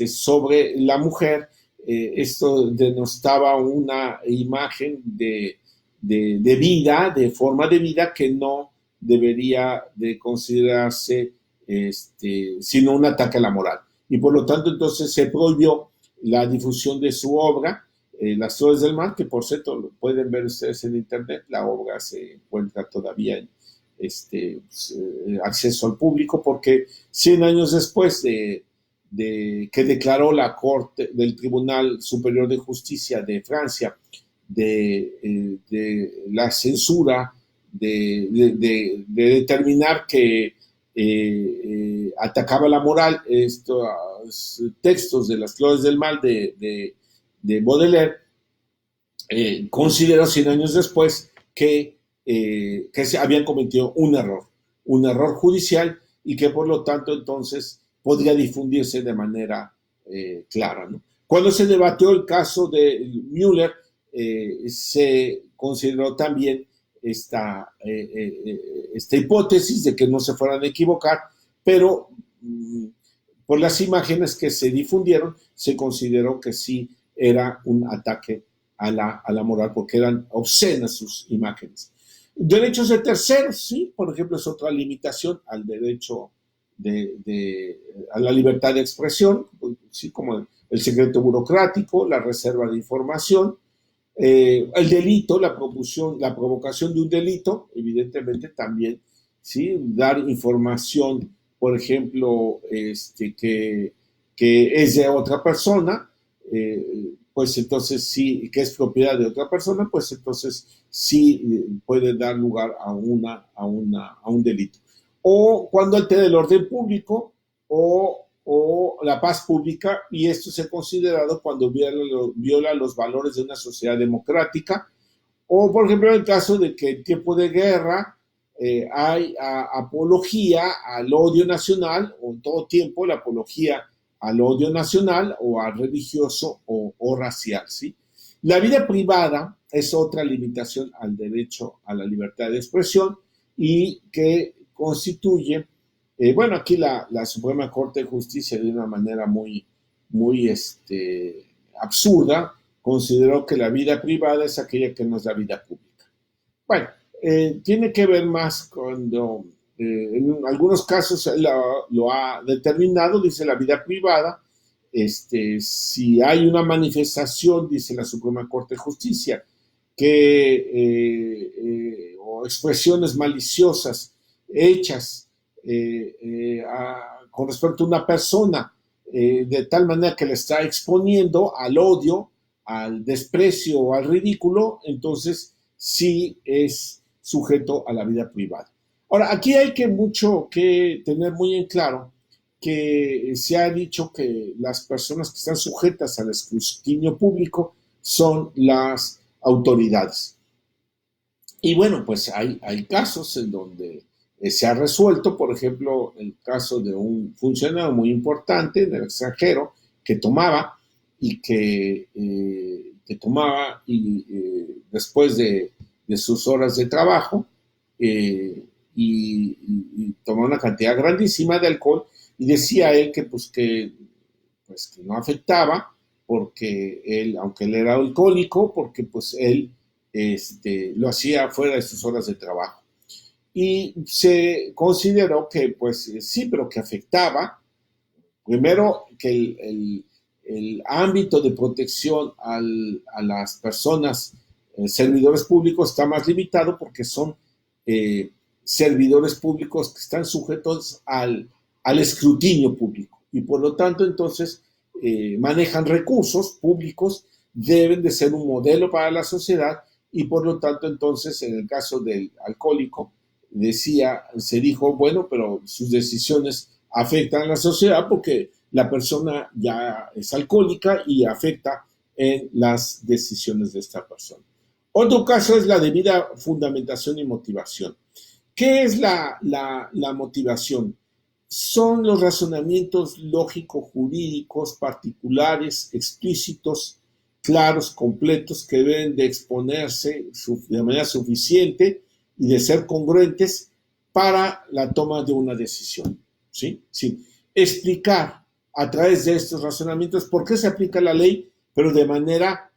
S1: sobre la mujer, esto denostaba una imagen de vida, de forma de vida que no debería de considerarse sino un ataque a la moral. Y por lo tanto entonces se prohibió la difusión de su obra, Las Flores del Mal, que por cierto pueden ver ustedes en internet, la obra se encuentra todavía en acceso al público, porque 100 años después de que declaró la Corte del Tribunal Superior de Justicia de Francia de la censura, de determinar que atacaba la moral, estos textos de Las Flores del Mal de Baudelaire, consideró 100 años después que se habían cometido un error judicial y que por lo tanto entonces podría difundirse de manera clara, ¿no? Cuando se debatió el caso de Müller, se consideró también esta hipótesis de que no se fueran a equivocar, pero por las imágenes que se difundieron, se consideró que sí era un ataque a la moral, porque eran obscenas sus imágenes. Derechos de terceros, sí, por ejemplo, es otra limitación al derecho a la libertad de expresión, sí, como el secreto burocrático, la reserva de información, el delito, la provocación de un delito, evidentemente también, sí, dar información, por ejemplo, que es de otra persona, pues entonces sí, que es propiedad de otra persona, pues entonces sí puede dar lugar a un delito. O cuando altera el orden público o la paz pública, y esto se ha considerado cuando viola los valores de una sociedad democrática, o por ejemplo en el caso de que en tiempo de guerra hay apología al odio nacional, o en todo tiempo la apología al odio nacional o al religioso o racial, ¿sí? La vida privada es otra limitación al derecho a la libertad de expresión y que constituye, bueno, aquí la Suprema Corte de Justicia de una manera muy absurda consideró que la vida privada es aquella que no es la vida pública. Bueno, tiene que ver más cuando, en algunos casos lo ha determinado, dice la vida privada, si hay una manifestación, dice la Suprema Corte de Justicia, o expresiones maliciosas hechas con respecto a una persona, de tal manera que le está exponiendo al odio, al desprecio o al ridículo, entonces sí es sujeto a la vida privada. Ahora, aquí hay mucho que tener muy en claro que se ha dicho que las personas que están sujetas al escrutinio público son las autoridades. Y bueno, pues hay casos en donde se ha resuelto, por ejemplo, el caso de un funcionario muy importante del extranjero que tomaba y después de sus horas de trabajo y tomaba una cantidad grandísima de alcohol y decía él que no afectaba porque él, aunque él era alcohólico, porque pues él lo hacía fuera de sus horas de trabajo. Y se consideró que pues sí, pero que afectaba, primero que el ámbito de protección a las personas, servidores públicos, está más limitado porque son servidores públicos que están sujetos al escrutinio público y por lo tanto entonces manejan recursos públicos, deben de ser un modelo para la sociedad y por lo tanto entonces en el caso del alcohólico se dijo, bueno, pero sus decisiones afectan a la sociedad porque la persona ya es alcohólica y afecta en las decisiones de esta persona. Otro caso es la debida fundamentación y motivación. ¿Qué es la motivación? Son los razonamientos lógico-jurídicos particulares, explícitos, claros, completos, que deben de exponerse de manera suficiente y de ser congruentes para la toma de una decisión. ¿Sí? Sí. Explicar a través de estos razonamientos por qué se aplica la ley, pero de manera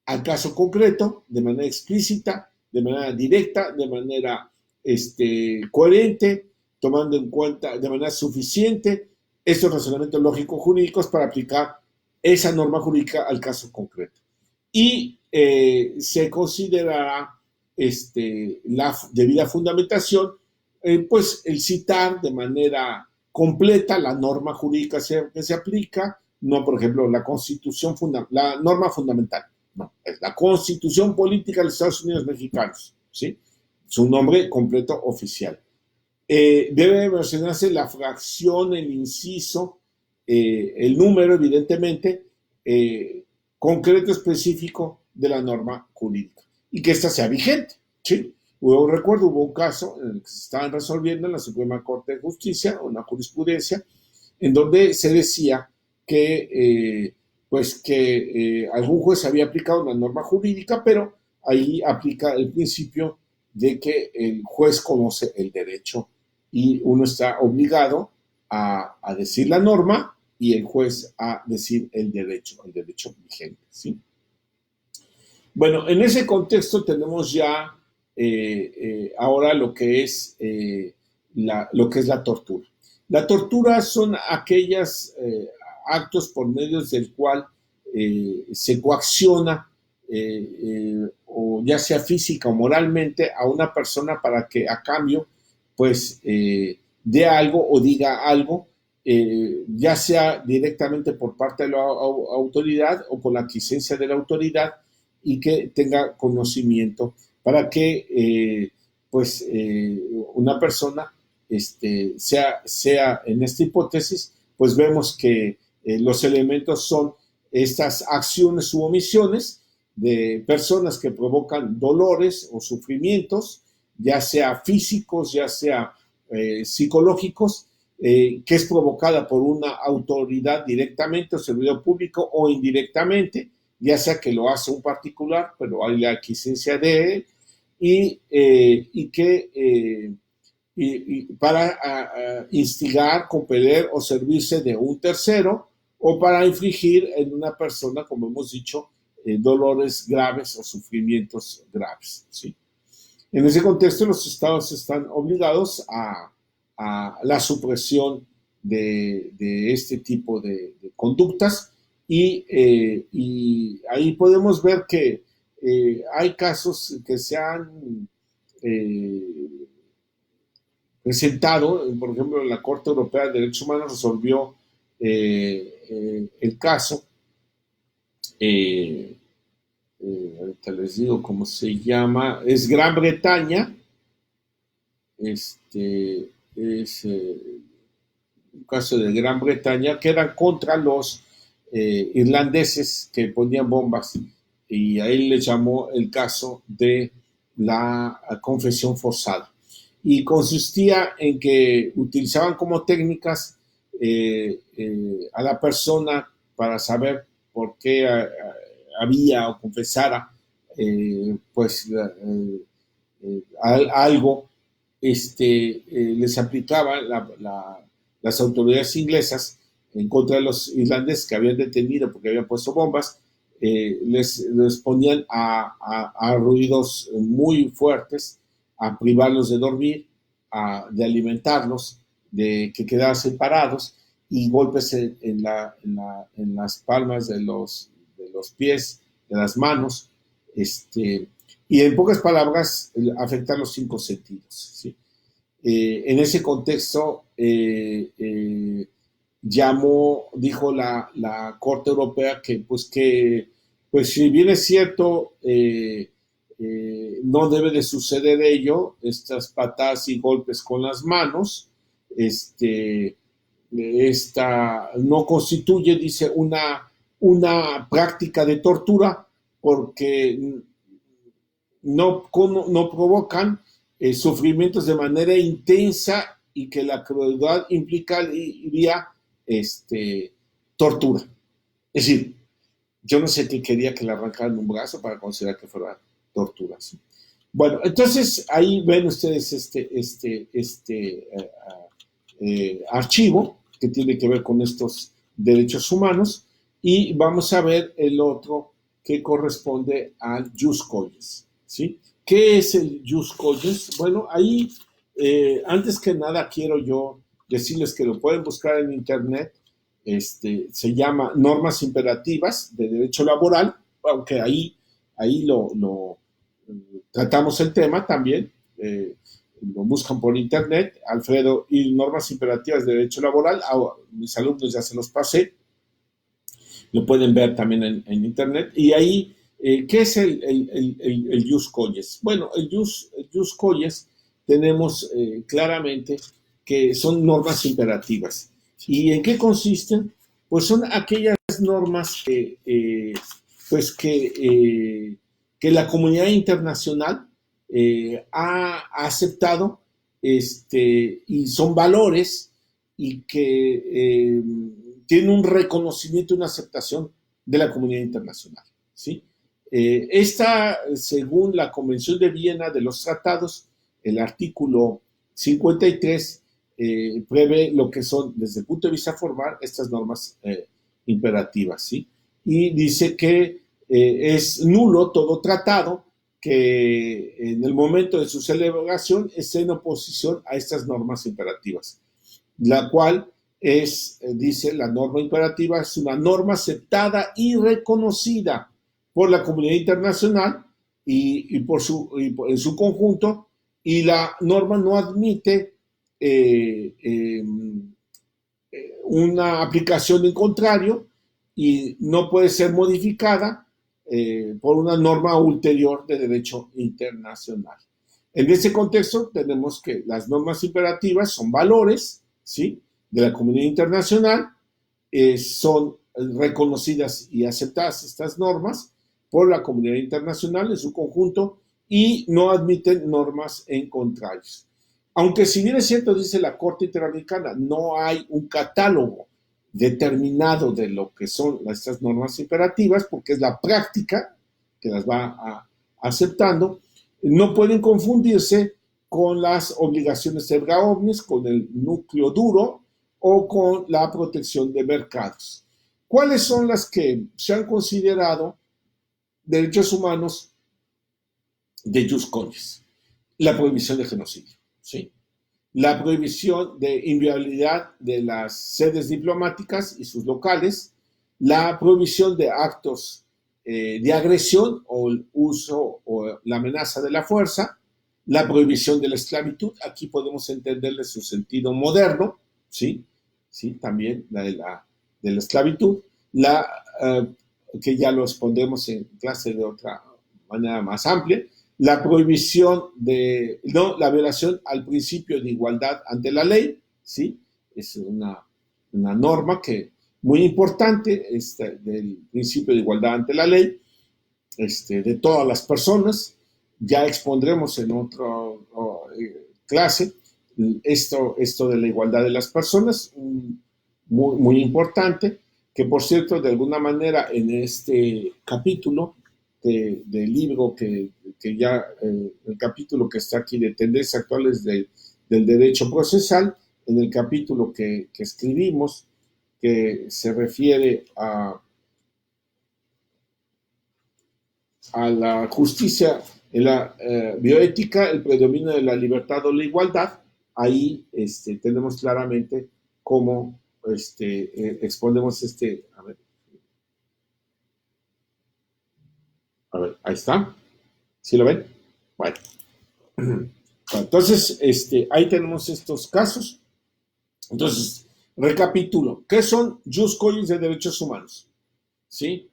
S1: al caso concreto, de manera explícita, de manera directa, de manera coherente, tomando en cuenta de manera suficiente estos razonamientos lógico-jurídicos para aplicar esa norma jurídica al caso concreto. Y se considerará la debida fundamentación, pues el citar de manera completa la norma jurídica que se aplica, no, por ejemplo, la norma fundamental, no, es la Constitución Política de los Estados Unidos Mexicanos, ¿sí? Su nombre completo oficial. Debe mencionarse la fracción, el inciso, el número, evidentemente, concreto, específico de la norma jurídica y que ésta sea vigente, ¿sí? Yo recuerdo, hubo un caso en el que se estaban resolviendo en la Suprema Corte de Justicia, una jurisprudencia, en donde se decía que algún juez había aplicado una norma jurídica, pero ahí aplica el principio de que el juez conoce el derecho y uno está obligado a decir la norma y el juez a decir el derecho vigente, ¿sí? Bueno, en ese contexto tenemos ya ahora lo que es la tortura. La tortura son aquellos actos por medio del cual se coacciona, o ya sea física o moralmente, a una persona para que a cambio, pues, dé algo o diga algo, ya sea directamente por parte de la autoridad o con la aquiescencia de la autoridad, y que tenga conocimiento para que pues una persona sea en esta hipótesis, pues vemos que los elementos son estas acciones u omisiones de personas que provocan dolores o sufrimientos, ya sea físicos, ya sea psicológicos, que es provocada por una autoridad directamente o servidor público o indirectamente, ya sea que lo hace un particular, pero hay la aquiescencia de él, y para instigar, compeler o servirse de un tercero, o para infligir en una persona, como hemos dicho, dolores graves o sufrimientos graves, ¿sí? En ese contexto, los estados están obligados a la supresión de este tipo de conductas, y ahí podemos ver que hay casos que se han presentado. Por ejemplo, la Corte Europea de Derechos Humanos resolvió el caso, ahorita les digo cómo se llama, es Gran Bretaña, es un caso de Gran Bretaña, que eran contra los irlandeses que ponían bombas, y ahí le llamó el caso de la confesión forzada, y consistía en que utilizaban como técnicas a la persona para saber por qué había o confesara pues algo. Les aplicaban las autoridades inglesas en contra de los irlandeses que habían detenido porque habían puesto bombas. Les ponían a ruidos muy fuertes, a privarlos de dormir, de alimentarlos, de que quedasen parados, y golpes en las palmas de los pies, de las manos, y en pocas palabras, afectar los 5 sentidos, ¿sí? En ese contexto, dijo la Corte Europea que pues si bien es cierto, no debe de suceder ello, estas patadas y golpes con las manos, esta no constituye, dice, una práctica de tortura, porque no provocan sufrimientos de manera intensa, y que la crueldad implicaría tortura. Es decir, yo no sé qué quería que le arrancaran un brazo para considerar que fuera tortura, ¿sí? Bueno, entonces ahí ven ustedes archivo que tiene que ver con estos derechos humanos, y vamos a ver el otro que corresponde al jus cogens, ¿sí? ¿Qué es el jus cogens? Bueno, ahí antes que nada quiero yo decirles que lo pueden buscar en internet. Se llama Normas Imperativas de Derecho Laboral, aunque ahí lo tratamos el tema también. Lo buscan por internet, Alfredo, y Normas Imperativas de Derecho Laboral. Mis alumnos ya se los pasé, lo pueden ver también en internet. Y ahí, ¿qué es el jus cogens? Bueno, el jus cogens tenemos claramente que son normas imperativas. ¿Y en qué consisten? Pues son aquellas normas que la comunidad internacional ha aceptado, y son valores, y que tienen un reconocimiento y una aceptación de la comunidad internacional, ¿sí? Esta, según la Convención de Viena de los Tratados, el artículo 53, prevé lo que son, desde el punto de vista formal, estas normas imperativas, ¿sí? Y dice que es nulo todo tratado que en el momento de su celebración esté en oposición a estas normas imperativas, la cual es, dice, la norma imperativa es una norma aceptada y reconocida por la comunidad internacional en su conjunto, y la norma no admite una aplicación en contrario y no puede ser modificada por una norma ulterior de derecho internacional. En ese contexto tenemos que las normas imperativas son valores, ¿sí?, de la comunidad internacional, son reconocidas y aceptadas estas normas por la comunidad internacional en su conjunto y no admiten normas en contrario. Aunque si bien es cierto, dice la Corte Interamericana, no hay un catálogo determinado de lo que son estas normas imperativas, porque es la práctica que las va aceptando, no pueden confundirse con las obligaciones erga omnes, con el núcleo duro o con la protección de mercados. ¿Cuáles son las que se han considerado derechos humanos de jus cogens? La prohibición de genocidio, ¿sí?, la prohibición de inviolabilidad de las sedes diplomáticas y sus locales, la prohibición de actos de agresión o el uso o la amenaza de la fuerza, la prohibición de la esclavitud, aquí podemos entenderle su sentido moderno, ¿sí? ¿Sí? También la de la esclavitud, que ya lo expondremos en clase de otra manera más amplia, la prohibición la violación al principio de igualdad ante la ley, ¿sí? Es una norma muy importante, del principio de igualdad ante la ley, de todas las personas. Ya expondremos en otra clase esto de la igualdad de las personas, muy, muy importante, que por cierto, de alguna manera, en este capítulo del libro que ya, el capítulo que está aquí de tendencias actuales del derecho procesal, en el capítulo que escribimos, que se refiere a la justicia en la bioética, el predominio de la libertad o la igualdad, ahí tenemos claramente cómo exponemos a ver, ahí está, ¿sí lo ven? Bueno, entonces ahí tenemos estos casos. Entonces, recapitulo, ¿qué son jus cogens de derechos humanos? ¿Sí?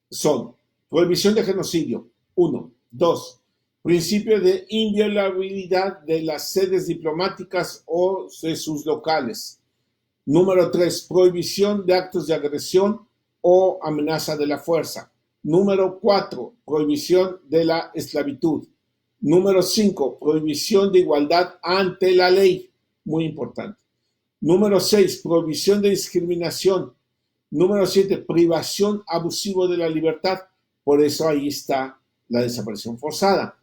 S1: Son prohibición de genocidio, 1. 2. Principio de inviolabilidad de las sedes diplomáticas o de sus locales. Número 3. Prohibición de actos de agresión o amenaza de la fuerza. Número 4. Prohibición de la esclavitud. Número 5. Prohibición de igualdad ante la ley. Muy importante. Número 6. Prohibición de discriminación. Número 7, privación abusiva de la libertad. Por eso ahí está la desaparición forzada.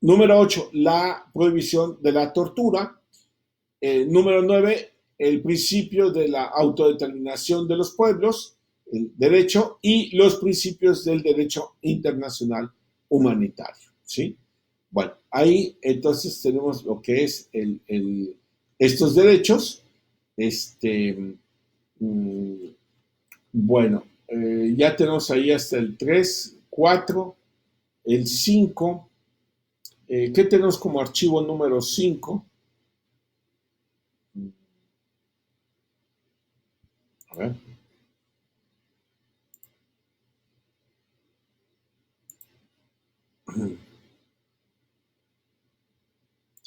S1: Número 8, la prohibición de la tortura. Número 9, el principio de la autodeterminación de los pueblos, el derecho, y los principios del derecho internacional humanitario, ¿sí? Bueno, ahí entonces tenemos lo que es estos derechos. Bueno, ya tenemos ahí hasta el 3, 4, el 5. ¿Qué tenemos como archivo número 5? A ver.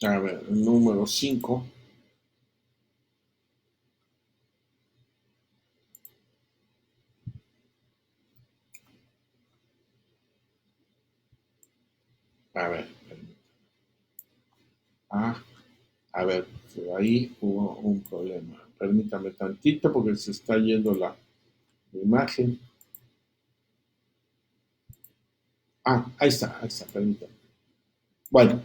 S1: A ver, el número 5. A ver. A ver, ahí hubo un problema. Permítame tantito porque se está yendo la imagen. Ahí está, permítame. Bueno,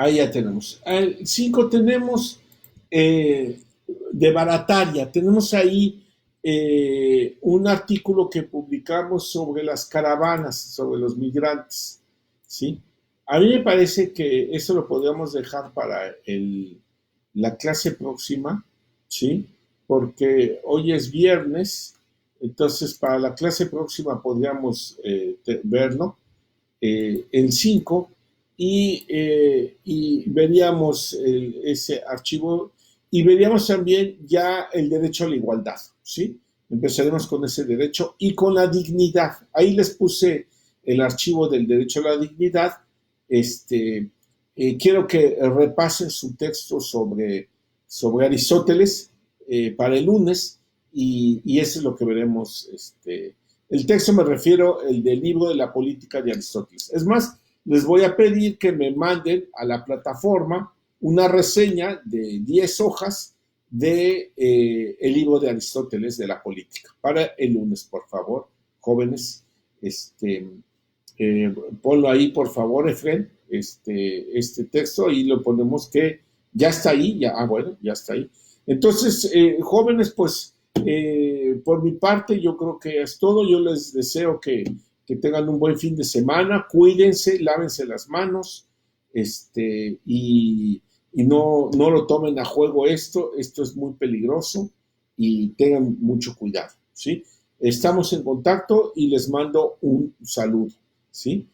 S1: Ahí ya tenemos. El 5 tenemos de Barataria. Tenemos ahí un artículo que publicamos sobre las caravanas, sobre los migrantes, ¿sí? A mí me parece que eso lo podríamos dejar para la clase próxima, ¿sí? Porque hoy es viernes, entonces para la clase próxima podríamos verlo, el 5, y veríamos ese archivo y veríamos también ya el derecho a la igualdad, ¿sí? Empezaremos con ese derecho y con la dignidad. Ahí les puse el archivo del derecho a la dignidad. Quiero que repasen su texto sobre Aristóteles para el lunes y eso es lo que veremos. El texto me refiero el del libro de la política de Aristóteles. Es más, les voy a pedir que me manden a la plataforma una reseña de 10 hojas de el libro de Aristóteles de la política para el lunes, por favor, jóvenes. Ponlo ahí, por favor, Efren, este texto, y lo ponemos que ya está ahí, bueno, ya está ahí. Entonces, jóvenes, pues, por mi parte, yo creo que es todo. Yo les deseo que tengan un buen fin de semana, cuídense, lávense las manos, y no lo tomen a juego esto es muy peligroso y tengan mucho cuidado, ¿sí? Estamos en contacto y les mando un saludo, ¿sí?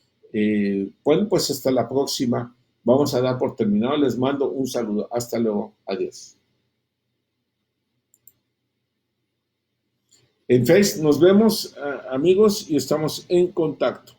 S1: Bueno, pues hasta la próxima. Vamos a dar por terminado. Les mando un saludo. Hasta luego. Adiós. En Face nos vemos, amigos, y estamos en contacto.